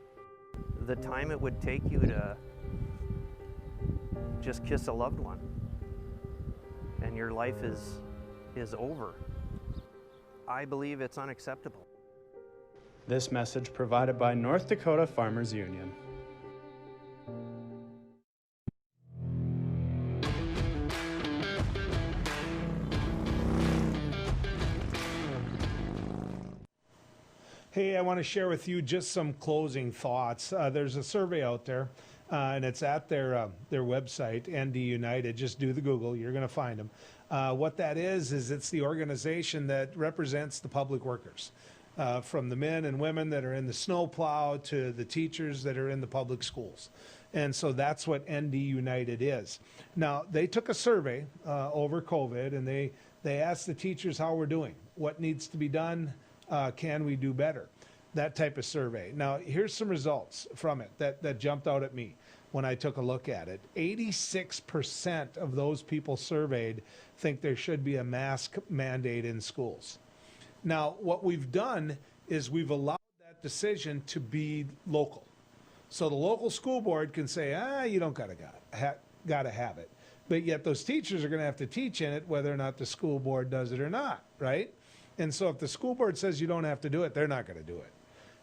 Speaker 26: The time it would take you to just kiss a loved one and your life is over. I believe it's unacceptable.
Speaker 27: This message provided by North Dakota Farmers Union.
Speaker 1: Hey, I want to share with you just some closing thoughts. There's a survey out there, and it's at their website, ND United. Just do the Google, you're going to find them. What that is it's the organization that represents the public workers, from the men and women that are in the snowplow to the teachers that are in the public schools. And so that's what ND United is. Now, they took a survey over COVID, and they asked the teachers how we're doing, what needs to be done, can we do better, that type of survey. Now, here's some results from it that jumped out at me. when I took a look at it. 86% of those people surveyed think there should be a mask mandate in schools. Now, what we've done is we've allowed that decision to be local. So the local school board can say, you don't gotta have it. But yet those teachers are gonna have to teach in it whether or not the school board does it or not, right? And so if the school board says you don't have to do it, they're not gonna do it.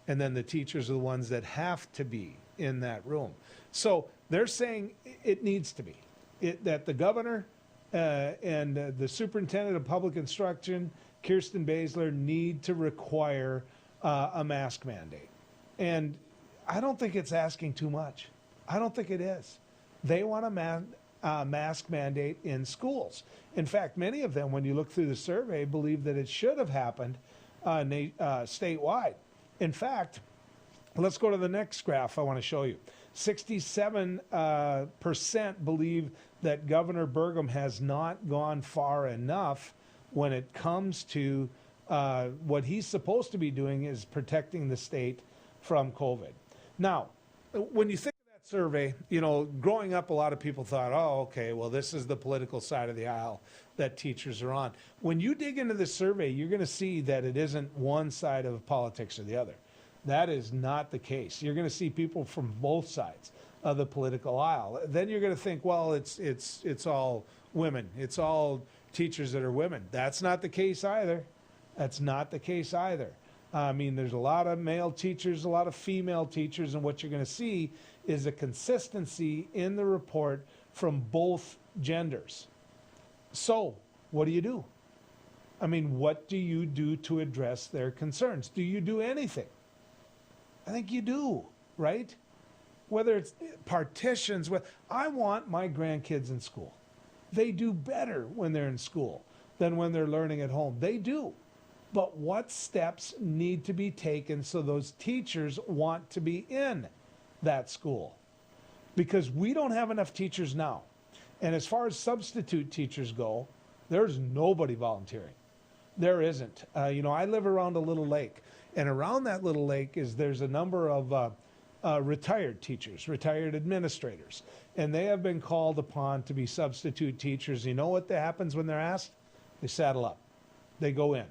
Speaker 1: And then the teachers are the ones that have to be in that room. So they're saying it needs to be. That the governor and the superintendent of public instruction, Kirsten Baszler, need to require a mask mandate. And I don't think it's asking too much. I don't think it is. They want a mask mandate in schools. In fact, many of them, when you look through the survey, believe that it should have happened statewide. In fact, let's go to the next graph I want to show you. 67% believe that Governor Burgum has not gone far enough when it comes to what he's supposed to be doing is protecting the state from COVID. Now, when you think of that survey, you know, growing up, a lot of people thought, oh, okay, well, this is the political side of the aisle that teachers are on. When you dig into the survey, you're going to see that it isn't one side of politics or the other. That is not the case. You're going to see people from both sides of the political aisle. Then you're going to think, well, it's all women. It's all teachers that are women. That's not the case either. That's not the case either. I mean, there's a lot of male teachers, a lot of female teachers, and what you're going to see is a consistency in the report from both genders. So, what do? I mean, what do you do to address their concerns? Do you do anything? I think you do, right? Whether it's partitions, I want my grandkids in school. They do better when they're in school than when they're learning at home. They do. But what steps need to be taken so those teachers want to be in that school? Because we don't have enough teachers now. And as far as substitute teachers go, there's nobody volunteering. There isn't. You know, I live around a little lake. And around that little lake there's a number of retired teachers, retired administrators. And they have been called upon to be substitute teachers. You know what happens when they're asked? They saddle up. They go in.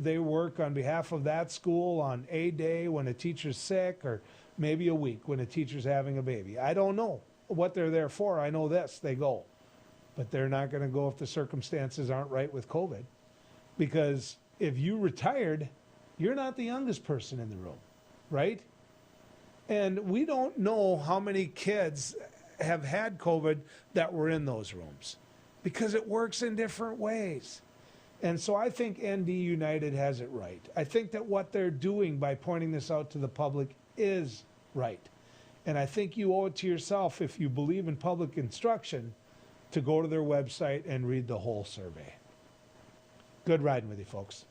Speaker 1: They work on behalf of that school on a day when a teacher's sick, or maybe a week when a teacher's having a baby. I don't know what they're there for. I know this, they go. But they're not going to go if the circumstances aren't right with COVID. Because if you retired, you're not the youngest person in the room, right? And we don't know how many kids have had COVID that were in those rooms, because it works in different ways. And so I think ND United has it right. I think that what they're doing by pointing this out to the public is right. And I think you owe it to yourself, if you believe in public instruction, to go to their website and read the whole survey. Good riding with you, folks.